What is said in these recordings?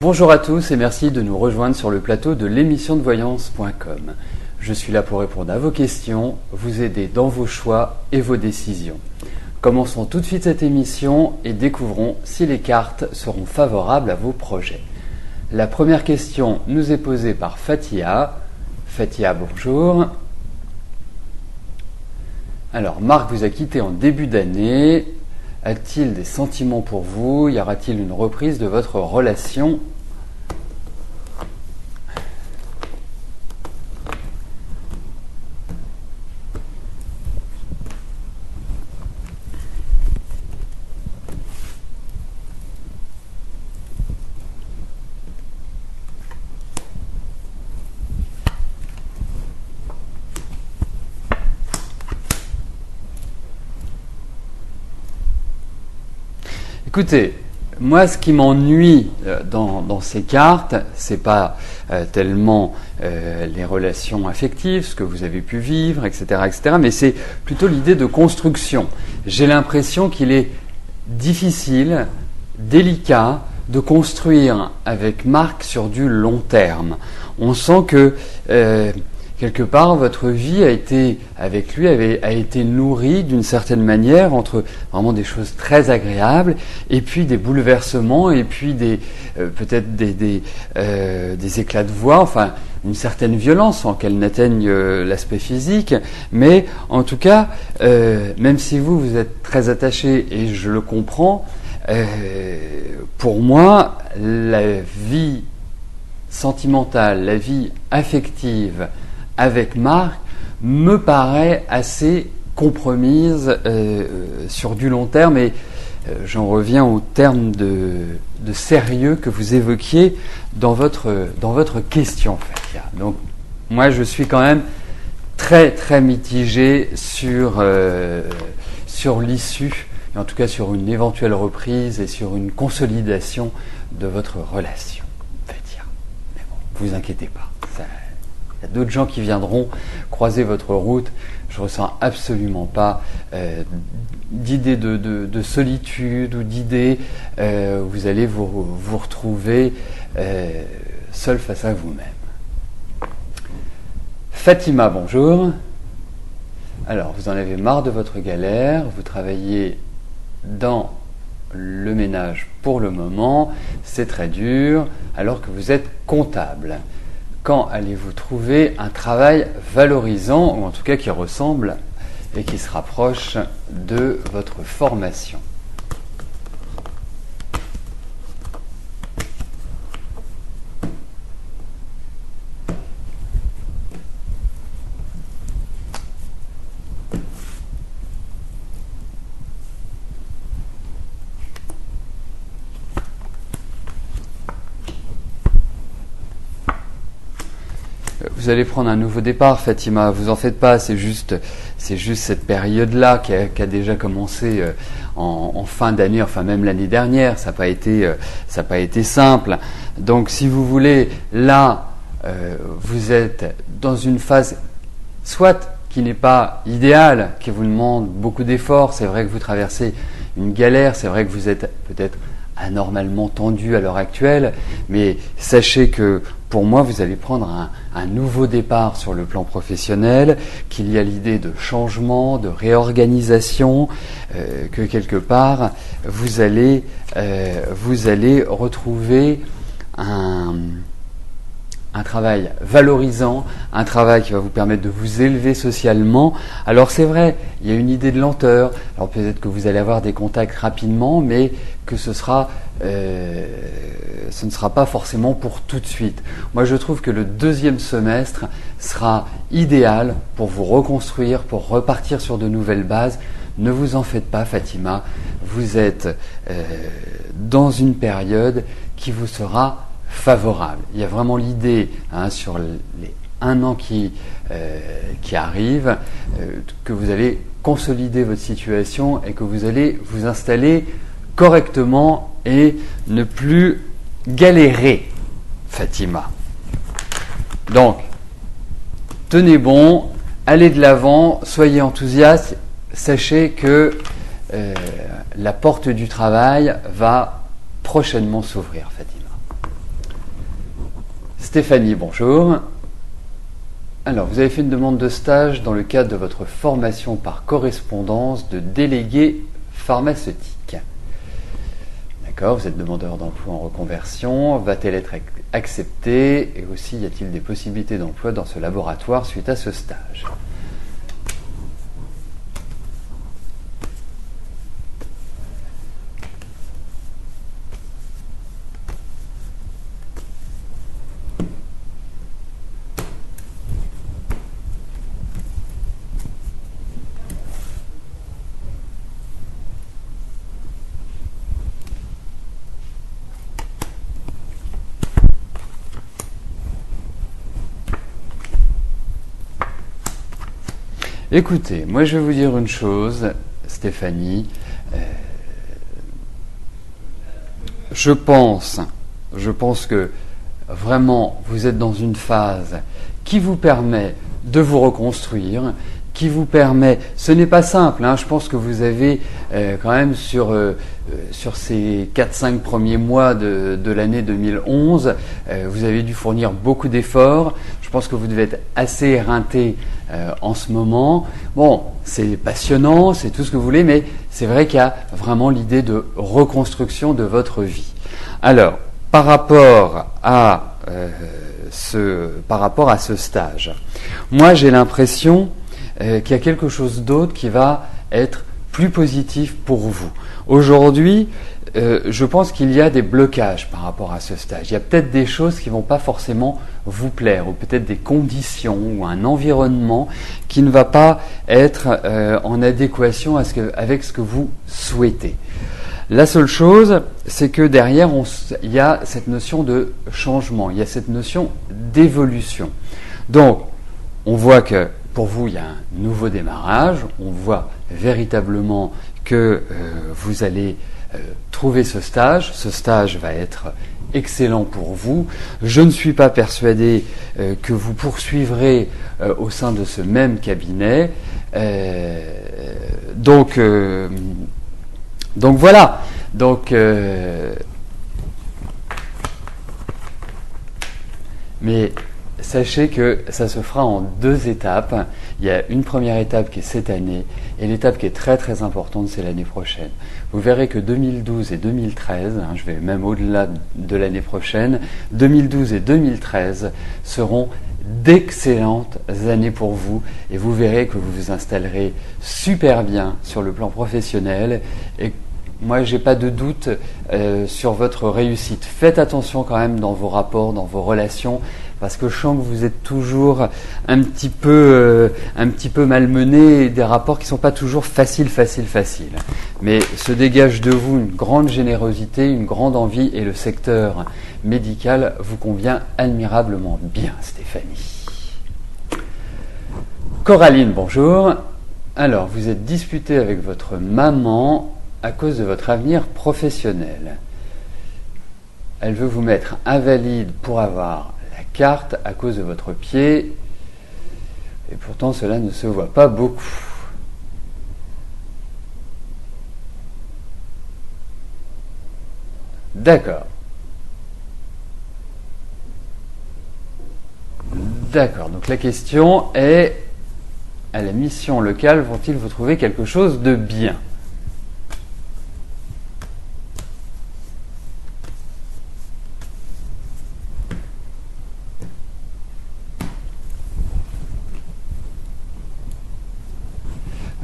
Bonjour à tous et merci de nous rejoindre sur le plateau de l'émission de voyance.com. Je suis là pour répondre à vos questions, vous aider dans vos choix et vos décisions. Commençons tout de suite cette émission et découvrons si les cartes seront favorables à vos projets. La première question nous est posée par Fatia. Fatia, bonjour. Alors, Marc vous a quitté en début d'année. A-t-il des sentiments pour vous? Y aura-t-il une reprise de votre relation? Écoutez, moi ce qui m'ennuie dans ces cartes, c'est pas tellement les relations affectives, ce que vous avez pu vivre, etc., mais c'est plutôt l'idée de construction. J'ai l'impression qu'il est difficile, délicat, de construire avec Marc sur du long terme. On sent que quelque part, votre vie a été, avec lui, a été nourrie d'une certaine manière entre vraiment des choses très agréables et puis des bouleversements et puis peut-être des éclats de voix, enfin une certaine violence sans qu'elle n'atteigne l'aspect physique. Mais en tout cas, même si vous êtes très attaché et je le comprends, pour moi, la vie sentimentale, la vie affective avec Marc me paraît assez compromise sur du long terme et j'en reviens au terme de sérieux que vous évoquiez dans votre question, Fatia. Donc moi je suis quand même très très mitigé sur l'issue, et en tout cas sur une éventuelle reprise et sur une consolidation de votre relation, Fatia. Mais bon, vous inquiétez pas. Il y a d'autres gens qui viendront croiser votre route. Je ressens absolument pas d'idée de solitude ou d'idée. Vous allez vous retrouver seul face à vous-même. Fatima, bonjour. Alors, vous en avez marre de votre galère. Vous travaillez dans le ménage pour le moment. C'est très dur, alors que vous êtes comptable. Quand allez-vous trouver un travail valorisant, ou en tout cas qui ressemble et qui se rapproche de votre formation? Vous allez prendre un nouveau départ, Fatima, vous en faites pas, c'est juste cette période-là qui a déjà commencé en fin d'année, enfin même l'année dernière, ça n'a pas été simple. Donc si vous voulez, là, vous êtes dans une phase soit qui n'est pas idéale, qui vous demande beaucoup d'efforts, c'est vrai que vous traversez une galère, c'est vrai que vous êtes peut-être anormalement tendu à l'heure actuelle, mais sachez que pour moi, vous allez prendre un nouveau départ sur le plan professionnel, qu'il y a l'idée de changement, de réorganisation, que quelque part, vous allez retrouver un travail valorisant, un travail qui va vous permettre de vous élever socialement. Alors c'est vrai, il y a une idée de lenteur, alors peut-être que vous allez avoir des contacts rapidement, mais que ce ne sera pas forcément pour tout de suite. Moi je trouve que le deuxième semestre sera idéal pour vous reconstruire, pour repartir sur de nouvelles bases. Ne vous en faites pas, Fatima, vous êtes dans une période qui vous sera favorable. Il y a vraiment l'idée sur les 1 an qui arrive, que vous allez consolider votre situation et que vous allez vous installer correctement et ne plus galérer, Fatima. Donc, tenez bon, allez de l'avant, soyez enthousiaste, sachez que la porte du travail va prochainement s'ouvrir, Fatima. Stéphanie, bonjour. Alors, vous avez fait une demande de stage dans le cadre de votre formation par correspondance de délégué pharmaceutique. D'accord, vous êtes demandeur d'emploi en reconversion. Va-t-elle être acceptée? Et aussi, y a-t-il des possibilités d'emploi dans ce laboratoire suite à ce stage? Écoutez, moi je vais vous dire une chose, Stéphanie. Je pense que vraiment vous êtes dans une phase qui vous permet de vous reconstruire, qui vous permet, ce n'est pas simple, hein, je pense que vous avez quand même sur ces 4-5 premiers mois de l'année 2011, vous avez dû fournir beaucoup d'efforts, je pense que vous devez être assez éreinté en ce moment. Bon, c'est passionnant, c'est tout ce que vous voulez, mais c'est vrai qu'il y a vraiment l'idée de reconstruction de votre vie. Alors, par rapport à ce stage, moi j'ai l'impression qu'il y a quelque chose d'autre qui va être plus positif pour vous. Aujourd'hui, je pense qu'il y a des blocages par rapport à ce stage. Il y a peut-être des choses qui ne vont pas forcément vous plaire, ou peut-être des conditions ou un environnement qui ne va pas être en adéquation avec ce que vous souhaitez. La seule chose, c'est que derrière, il y a cette notion de changement, il y a cette notion d'évolution. Donc, on voit que pour vous, il y a un nouveau démarrage, on voit véritablement que vous allez trouver ce stage va être excellent pour vous. Je ne suis pas persuadé que vous poursuivrez au sein de ce même cabinet. Donc voilà. Mais sachez que ça se fera en 2 étapes. Il y a une première étape qui est cette année et l'étape qui est très très importante, c'est l'année prochaine. Vous verrez que 2012 et 2013, je vais même au-delà de l'année prochaine, 2012 et 2013 seront d'excellentes années pour vous et vous verrez que vous vous installerez super bien sur le plan professionnel et moi j'ai pas de doute sur votre réussite. Faites attention quand même dans vos rapports, dans vos relations, parce que je sens que vous êtes toujours un petit peu malmené, des rapports qui ne sont pas toujours faciles. Mais se dégage de vous une grande générosité, une grande envie, et le secteur médical vous convient admirablement bien, Stéphanie. Coraline, bonjour. Alors, vous êtes disputée avec votre maman à cause de votre avenir professionnel. Elle veut vous mettre invalide pour avoir la carte à cause de votre pied, et pourtant cela ne se voit pas beaucoup. D'accord. D'accord, donc la question est, à la mission locale, vont-ils vous trouver quelque chose de bien ?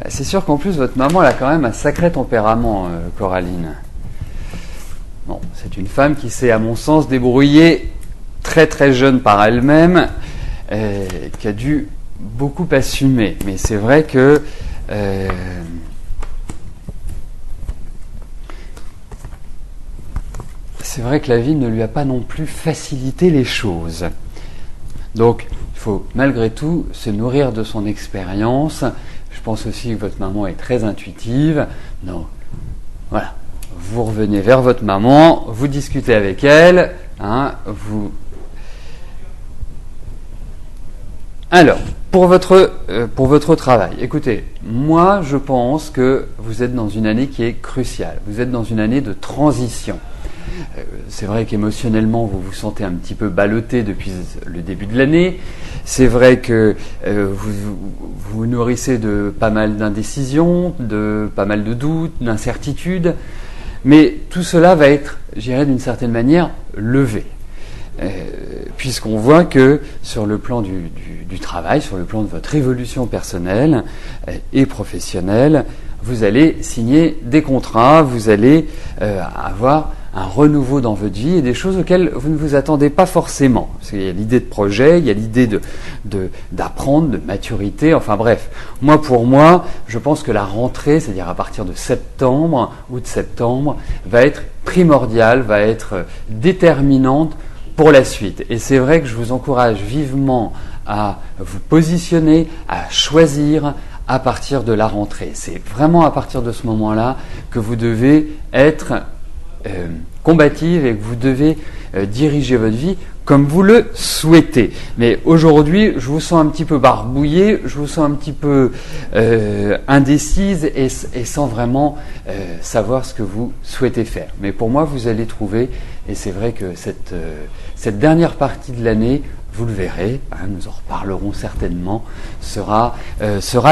C'est sûr qu'en plus, votre maman, elle a quand même un sacré tempérament, Coraline. Bon, c'est une femme qui s'est, à mon sens, débrouillée très très jeune par elle-même, qui a dû beaucoup assumer. Mais c'est vrai que la vie ne lui a pas non plus facilité les choses. Donc, il faut malgré tout se nourrir de son expérience. Je pense aussi que votre maman est très intuitive. Donc, voilà. Vous revenez vers votre maman, vous discutez avec elle. Alors, pour votre travail, écoutez, moi je pense que vous êtes dans une année qui est cruciale. Vous êtes dans une année de transition. C'est vrai qu'émotionnellement, vous vous sentez un petit peu ballotté depuis le début de l'année. C'est vrai que vous nourrissez de pas mal d'indécisions, de pas mal de doutes, d'incertitudes. Mais tout cela va être, je dirais, d'une certaine manière, levé. Puisqu'on voit que sur le plan du travail, sur le plan de votre évolution personnelle et professionnelle, vous allez signer des contrats, vous allez avoir un renouveau dans votre vie et des choses auxquelles vous ne vous attendez pas forcément. Parce qu'il y a l'idée de projet, il y a l'idée d'apprendre, de maturité, enfin bref. Pour moi, je pense que la rentrée, c'est-à-dire à partir de septembre, août septembre, va être primordiale, va être déterminante pour la suite. Et c'est vrai que je vous encourage vivement à vous positionner, à choisir à partir de la rentrée. C'est vraiment à partir de ce moment-là que vous devez être combative et que vous devez diriger votre vie comme vous le souhaitez. Mais aujourd'hui, je vous sens un petit peu barbouillé, je vous sens un petit peu indécise et sans vraiment savoir ce que vous souhaitez faire. Mais pour moi, vous allez trouver, et c'est vrai que cette dernière partie de l'année, vous le verrez, nous en reparlerons certainement, sera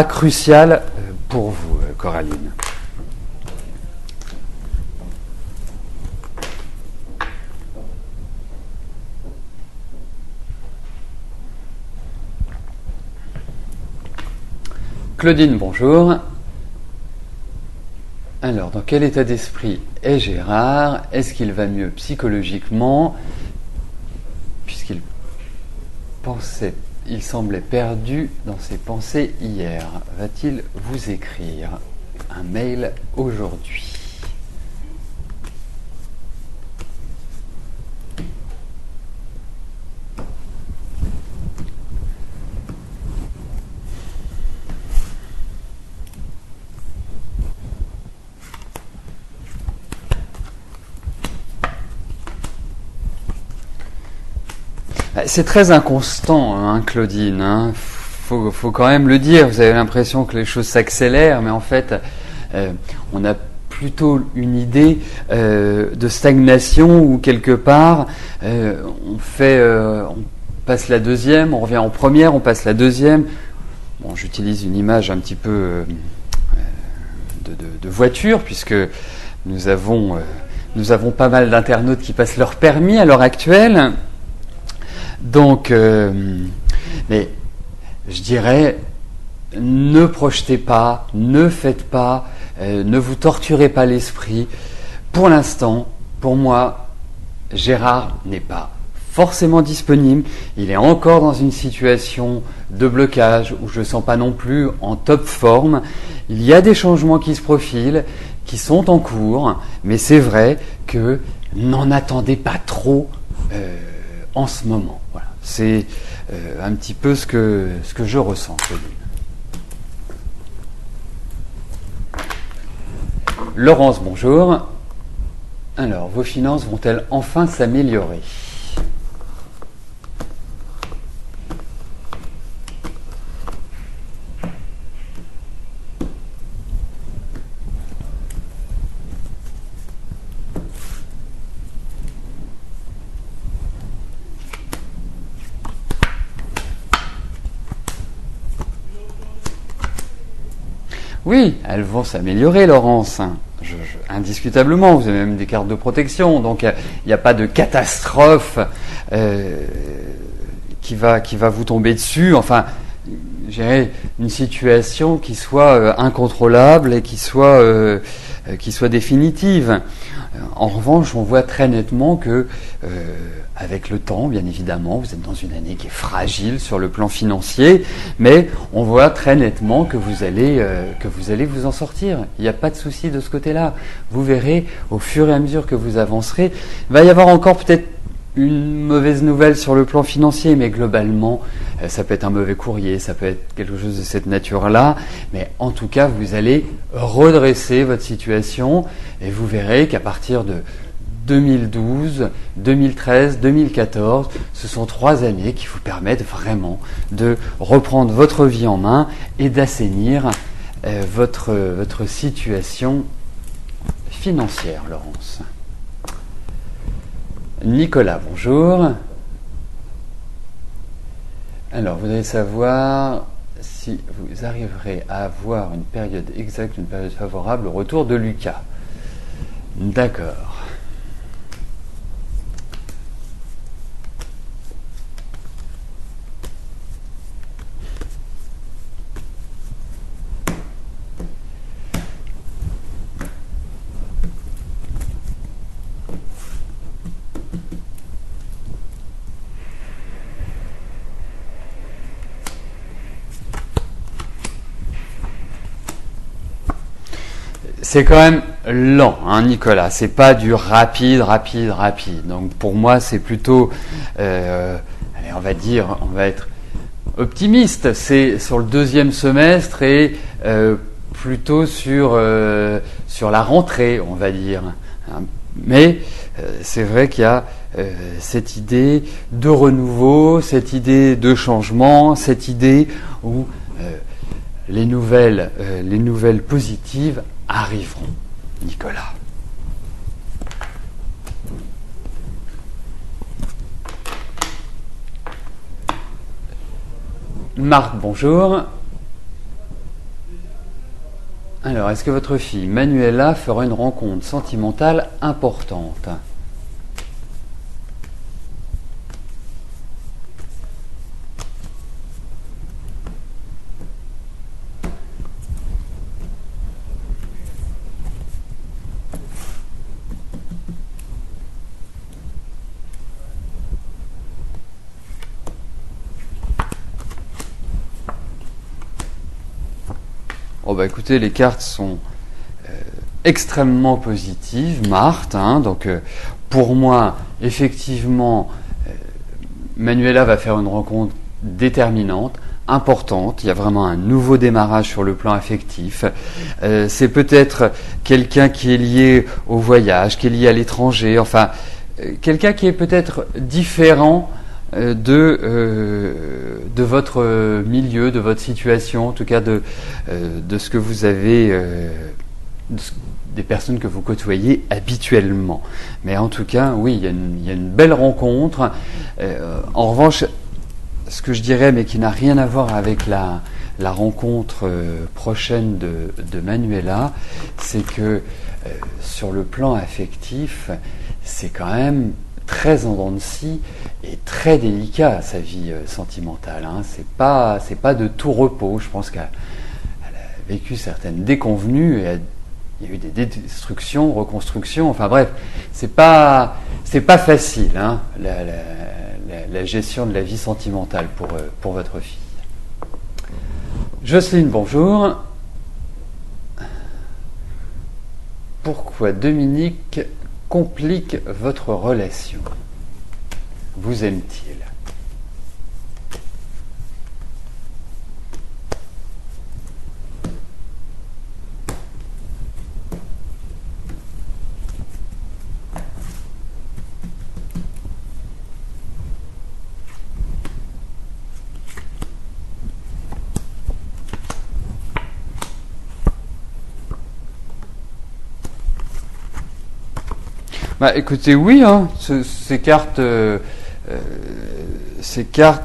cruciale pour vous, Coraline. Claudine, bonjour. Alors, dans quel état d'esprit est Gérard? Est-ce qu'il va mieux psychologiquement? Puisqu'il semblait perdu dans ses pensées hier. Va-t-il vous écrire un mail aujourd'hui? C'est très inconstant, hein, Claudine. Faut quand même le dire. Vous avez l'impression que les choses s'accélèrent, mais en fait, on a plutôt une idée de stagnation où quelque part, on passe la deuxième, on revient en première, on passe la deuxième. Bon, j'utilise une image un petit peu de voiture, puisque nous avons pas mal d'internautes qui passent leur permis à l'heure actuelle. Donc, mais je dirais, ne projetez pas, ne faites pas, ne vous torturez pas l'esprit. Pour l'instant, pour moi, Gérard n'est pas forcément disponible. Il est encore dans une situation de blocage où je ne sens pas non plus en top forme. Il y a des changements qui se profilent, qui sont en cours, mais c'est vrai que n'en attendez pas trop en ce moment. Voilà. C'est un petit peu ce que je ressens, Claudine. Laurence, bonjour. Alors, vos finances vont-elles enfin s'améliorer ? Oui, elles vont s'améliorer, Laurence. Indiscutablement, vous avez même des cartes de protection, donc il n'y a pas de catastrophe qui va vous tomber dessus. Enfin, j'ai une situation qui soit incontrôlable et qui soit définitive. En revanche, on voit très nettement que avec le temps, bien évidemment, vous êtes dans une année qui est fragile sur le plan financier, mais on voit très nettement que vous allez vous en sortir. Il n'y a pas de souci de ce côté-là. Vous verrez, au fur et à mesure que vous avancerez, il va y avoir encore peut-être une mauvaise nouvelle sur le plan financier, mais globalement, ça peut être un mauvais courrier, ça peut être quelque chose de cette nature-là, mais en tout cas, vous allez redresser votre situation et vous verrez qu'à partir de 2012, 2013, 2014, ce sont 3 années qui vous permettent vraiment de reprendre votre vie en main et d'assainir votre situation financière, Laurence. Nicolas, bonjour. Alors, vous voudriez savoir si vous arriverez à avoir une période exacte, une période favorable au retour de Lucas. D'accord. C'est quand même lent, hein, Nicolas. C'est pas du rapide. Donc pour moi, c'est plutôt, allez, on va être optimiste. C'est sur le deuxième semestre et plutôt sur la rentrée, on va dire. Mais c'est vrai qu'il y a cette idée de renouveau, cette idée de changement, cette idée où les nouvelles positives arriveront, Nicolas. Marc, bonjour. Alors, est-ce que votre fille Manuela fera une rencontre sentimentale importante ? Oh bah écoutez, les cartes sont extrêmement positives, Marthe. Donc pour moi, effectivement, Manuela va faire une rencontre déterminante, importante. Il y a vraiment un nouveau démarrage sur le plan affectif. C'est peut-être quelqu'un qui est lié au voyage, qui est lié à l'étranger. Enfin, quelqu'un qui est peut-être différent de votre milieu, de votre situation, en tout cas de ce que vous avez, des personnes que vous côtoyez habituellement. Mais en tout cas, oui, il y a une belle rencontre. En revanche, ce que je dirais, mais qui n'a rien à voir avec la rencontre prochaine de Manuela, c'est que sur le plan affectif, c'est quand même très en dents de scie et très délicat sa vie sentimentale. C'est pas de tout repos. Je pense qu'elle a vécu certaines déconvenues et il y a eu des destructions, reconstructions. Enfin bref, c'est pas facile la gestion de la vie sentimentale pour votre fille. Jocelyne, bonjour. Pourquoi Dominique complique votre relation ? Vous aime-t-il ? Bah, écoutez, oui, ces cartes,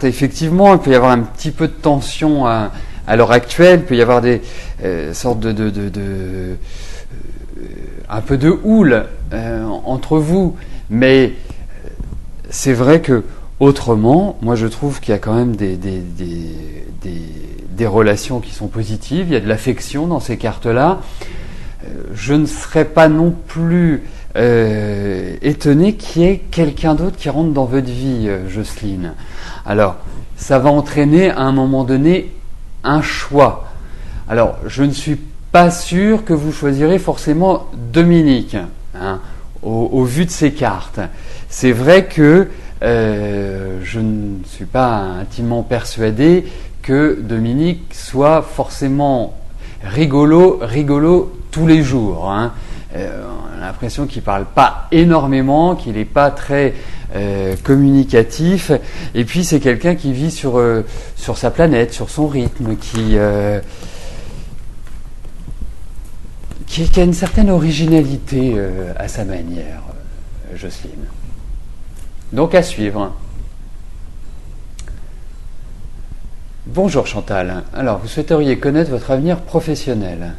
effectivement, il peut y avoir un petit peu de tension à l'heure actuelle, il peut y avoir des sortes un peu de houle entre vous, mais c'est vrai que autrement, moi je trouve qu'il y a quand même des relations qui sont positives, il y a de l'affection dans ces cartes-là. Je ne serais pas non plus étonné qu'il y ait quelqu'un d'autre qui rentre dans votre vie, Jocelyne. Alors, ça va entraîner à un moment donné un choix. Alors, je ne suis pas sûr que vous choisirez forcément Dominique, au vu de ces cartes. C'est vrai que je ne suis pas intimement persuadé que Dominique soit forcément rigolo tous les jours. On a l'impression qu'il ne parle pas énormément, qu'il n'est pas très communicatif. Et puis c'est quelqu'un qui vit sur sa planète, sur son rythme, qui a une certaine originalité à sa manière, Jocelyne. Donc à suivre. Bonjour Chantal. Alors, vous souhaiteriez connaître votre avenir professionnel.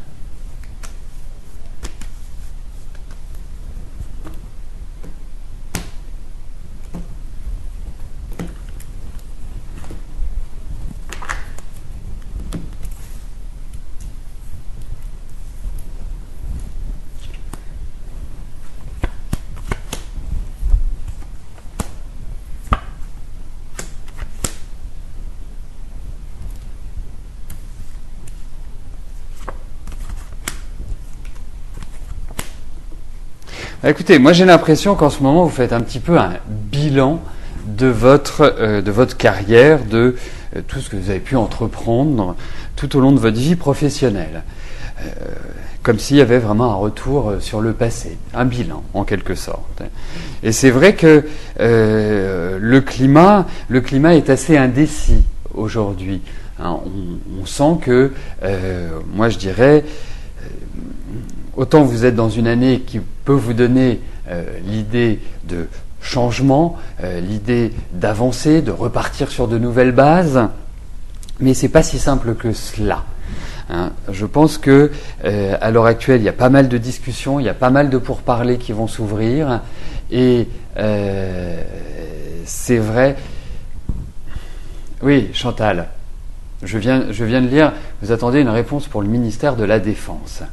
Écoutez, moi j'ai l'impression qu'en ce moment vous faites un petit peu un bilan de votre carrière, de tout ce que vous avez pu entreprendre tout au long de votre vie professionnelle. Comme s'il y avait vraiment un retour sur le passé, un bilan en quelque sorte. Et c'est vrai que le climat est assez indécis aujourd'hui. Hein, on sent que, moi je dirais, autant vous êtes dans une année qui peut vous donner l'idée de changement, l'idée d'avancer, de repartir sur de nouvelles bases, mais c'est pas si simple que cela. Hein. Je pense que à l'heure actuelle, il y a pas mal de discussions, il y a pas mal de pourparlers qui vont s'ouvrir, et c'est vrai. Oui, Chantal, je viens de lire. Vous attendez une réponse pour le ministère de la Défense.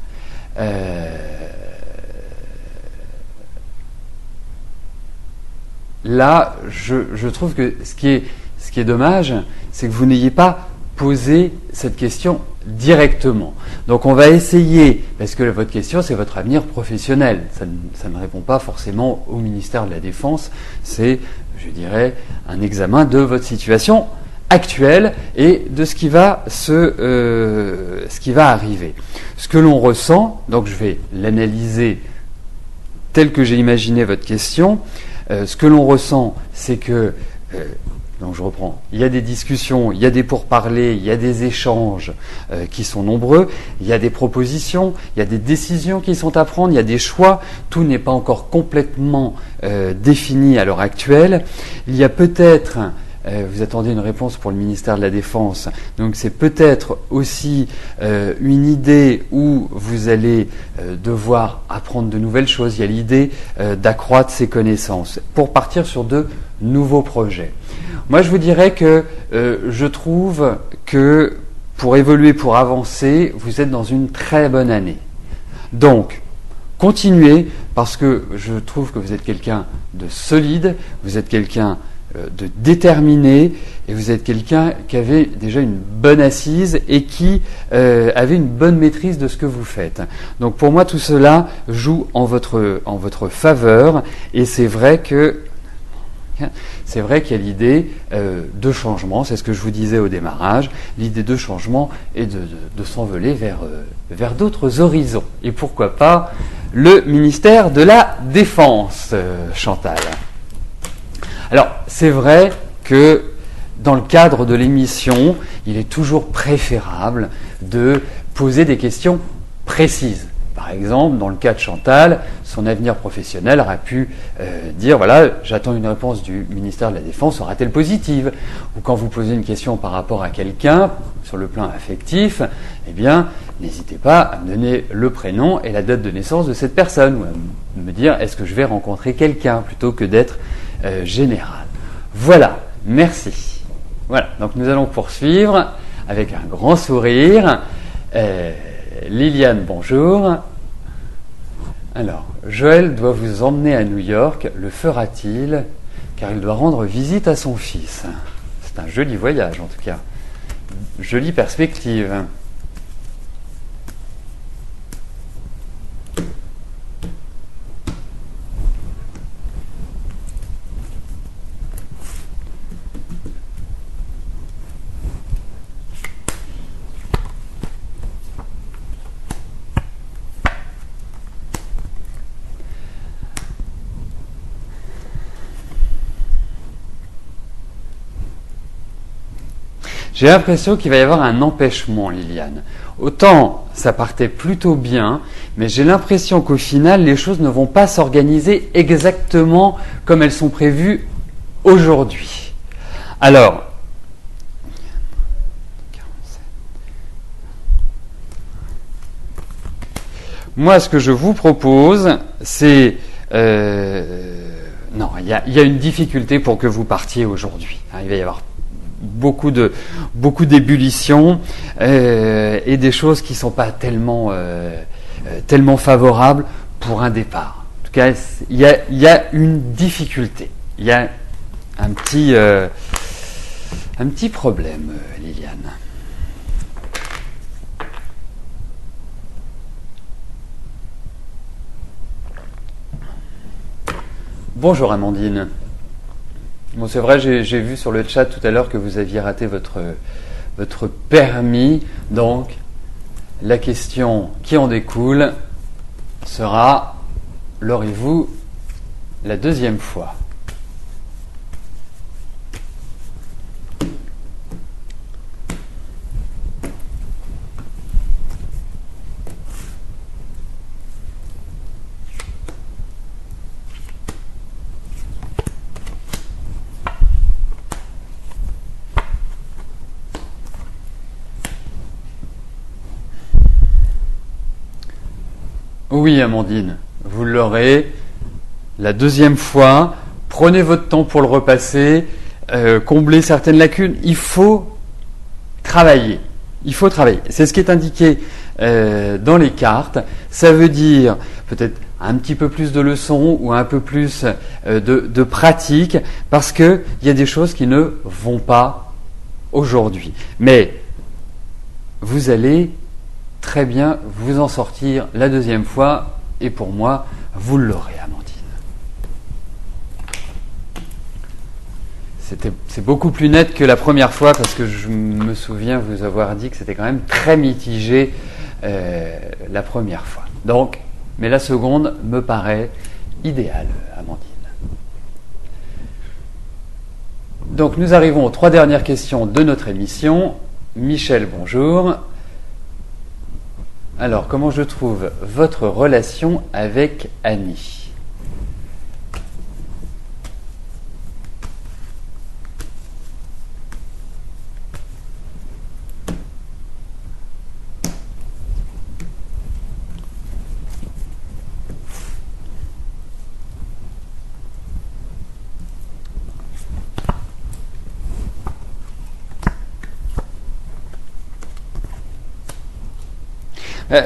Là, je trouve que ce qui est dommage, c'est que vous n'ayez pas posé cette question directement. Donc on va essayer, parce que votre question c'est votre avenir professionnel, ça ne répond pas forcément au ministère de la Défense, c'est, je dirais, un examen de votre situation actuelle et de ce qui va arriver. Ce que l'on ressent, donc je vais l'analyser tel que j'ai imaginé votre question. Ce que l'on ressent, c'est que, donc je reprends, il y a des discussions, il y a des pourparlers, il y a des échanges qui sont nombreux, il y a des propositions, il y a des décisions qui sont à prendre, il y a des choix, tout n'est pas encore complètement défini à l'heure actuelle. Il y a peut-être, vous attendez une réponse pour le ministère de la Défense, donc c'est peut-être aussi une idée où vous allez devoir apprendre de nouvelles choses. Il y a l'idée d'accroître ses connaissances pour partir sur de nouveaux projets. Moi, je vous dirais que je trouve que pour évoluer, pour avancer, vous êtes dans une très bonne année. Donc, continuez, parce que je trouve que vous êtes quelqu'un de solide, vous êtes quelqu'un de déterminé, et vous êtes quelqu'un qui avait déjà une bonne assise et qui avait une bonne maîtrise de ce que vous faites. Donc pour moi tout cela joue en votre faveur, et c'est vrai qu'il y a l'idée de changement, c'est ce que je vous disais au démarrage, l'idée de changement est de s'envoler vers d'autres horizons. Et pourquoi pas le ministère de la Défense, Chantal. Alors, c'est vrai que dans le cadre de l'émission, il est toujours préférable de poser des questions précises. Par exemple, dans le cas de Chantal, son avenir professionnel aurait pu dire, voilà, j'attends une réponse du ministère de la Défense, sera-t-elle positive? Ou quand vous posez une question par rapport à quelqu'un, sur le plan affectif, eh bien, n'hésitez pas à me donner le prénom et la date de naissance de cette personne, ou à me dire, est-ce que je vais rencontrer quelqu'un, plutôt que d'être général. Voilà, merci. Voilà, donc nous allons poursuivre avec un grand sourire. Liliane, bonjour. Alors, Joël doit vous emmener à New York, le fera-t-il? Car il doit rendre visite à son fils. C'est un joli voyage en tout cas. Jolie perspective. J'ai l'impression qu'il va y avoir un empêchement, Liliane. Autant ça partait plutôt bien, mais j'ai l'impression qu'au final, les choses ne vont pas s'organiser exactement comme elles sont prévues aujourd'hui. Alors, moi, ce que je vous propose, c'est... non, il y a une difficulté pour que vous partiez aujourd'hui. Il va y avoir beaucoup d'ébullition et des choses qui ne sont pas tellement favorables pour un départ. En tout cas, il y a une difficulté. Il y a un petit problème, Liliane. Bonjour Amandine. Bon, c'est vrai, j'ai vu sur le chat tout à l'heure que vous aviez raté votre permis. Donc, la question qui en découle sera: l'aurez-vous la deuxième fois? Oui, Amandine, vous l'aurez la deuxième fois. Prenez votre temps pour le repasser, combler certaines lacunes. Il faut travailler. Il faut travailler. C'est ce qui est indiqué dans les cartes. Ça veut dire peut-être un petit peu plus de leçons ou un peu plus de pratique, parce qu'il y a des choses qui ne vont pas aujourd'hui. Mais vous allez très bien vous en sortir la deuxième fois, et pour moi, vous l'aurez, Amandine. C'est beaucoup plus net que la première fois, parce que je me souviens vous avoir dit que c'était quand même très mitigé la première fois. Donc, mais la seconde me paraît idéale, Amandine. Donc nous arrivons aux 3 dernières questions de notre émission. Michel, bonjour. Alors, comment je trouve votre relation avec Annie ?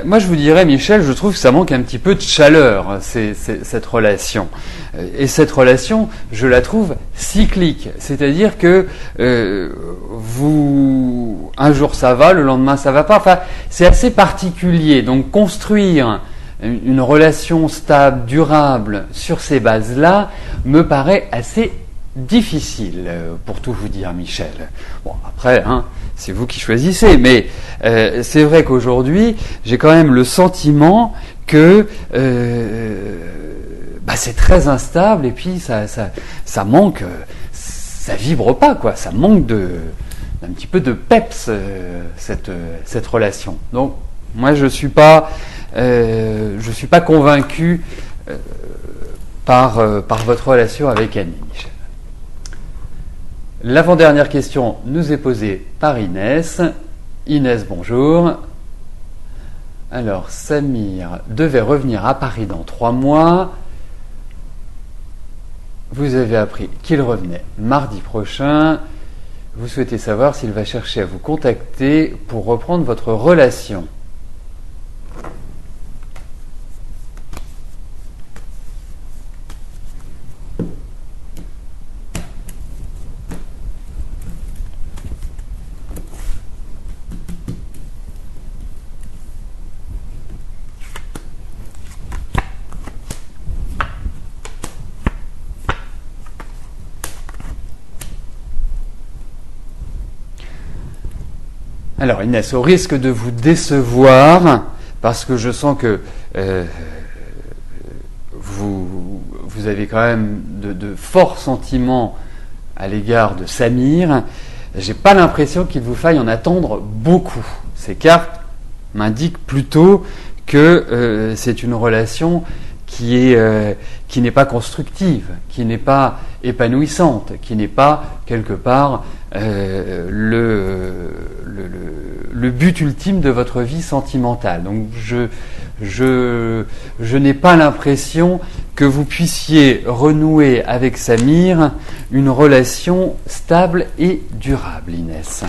Moi, je vous dirais, Michel, je trouve que ça manque un petit peu de chaleur, cette relation. Et cette relation, je la trouve cyclique. C'est-à-dire que un jour ça va, le lendemain ça va pas. Enfin, c'est assez particulier. Donc, construire une relation stable, durable, sur ces bases-là, me paraît assez difficile, pour tout vous dire, Michel. Bon, après, c'est vous qui choisissez, mais c'est vrai qu'aujourd'hui, j'ai quand même le sentiment que c'est très instable, et puis ça manque, ça vibre pas, quoi. Ça manque d'un petit peu de peps, cette relation. Donc, moi, je suis pas convaincu par votre relation avec Annie, Michel. L'avant-dernière question nous est posée par Inès. Inès, bonjour. Alors, Samir devait revenir à Paris dans 3 mois. Vous avez appris qu'il revenait mardi prochain. Vous souhaitez savoir s'il va chercher à vous contacter pour reprendre votre relation. Alors Inès, au risque de vous décevoir, parce que je sens que vous avez quand même de forts sentiments à l'égard de Samir, j'ai pas l'impression qu'il vous faille en attendre beaucoup. Ces cartes m'indiquent plutôt que c'est une relation qui n'est pas constructive, qui n'est pas épanouissante, qui n'est pas quelque part le but ultime de votre vie sentimentale. Donc je n'ai pas l'impression que vous puissiez renouer avec Samir une relation stable et durable, Inès.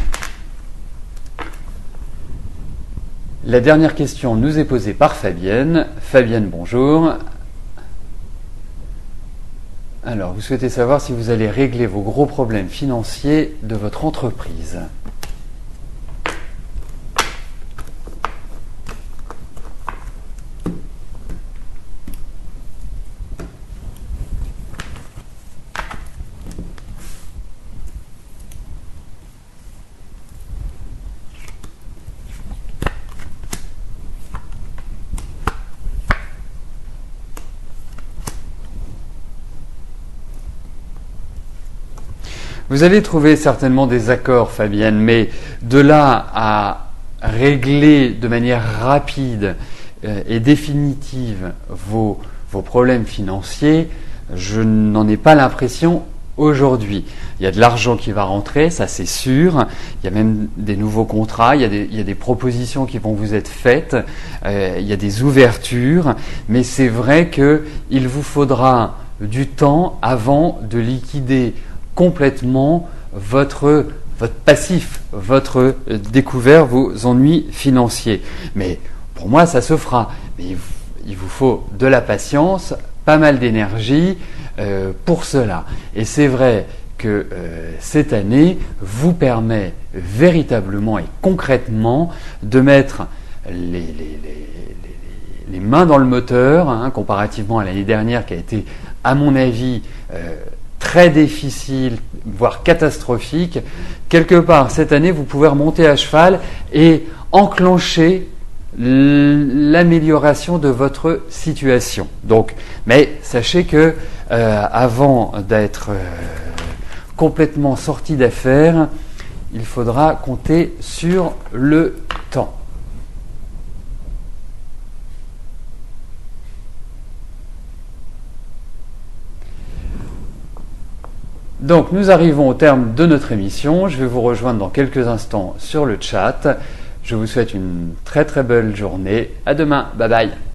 La dernière question nous est posée par Fabienne. Fabienne, bonjour. Alors, vous souhaitez savoir si vous allez régler vos gros problèmes financiers de votre entreprise. Vous allez trouver certainement des accords, Fabienne, mais de là à régler de manière rapide et définitive vos problèmes financiers, je n'en ai pas l'impression aujourd'hui. Il y a de l'argent qui va rentrer, ça c'est sûr. Il y a même des nouveaux contrats, il y a des propositions qui vont vous être faites, il y a des ouvertures, mais c'est vrai qu'il vous faudra du temps avant de liquider complètement votre passif, votre découvert, vos ennuis financiers. Mais pour moi, ça se fera. Mais il vous faut de la patience, pas mal d'énergie pour cela. Et c'est vrai que cette année vous permet véritablement et concrètement de mettre les mains dans le moteur, comparativement à l'année dernière qui a été, à mon avis, très difficile, voire catastrophique. Quelque part, cette année, vous pouvez remonter à cheval et enclencher l'amélioration de votre situation. Donc, mais sachez que avant d'être complètement sorti d'affaires, il faudra compter sur le temps. Donc nous arrivons au terme de notre émission. Je vais vous rejoindre dans quelques instants sur le chat. Je vous souhaite une très très belle journée. À demain. Bye bye.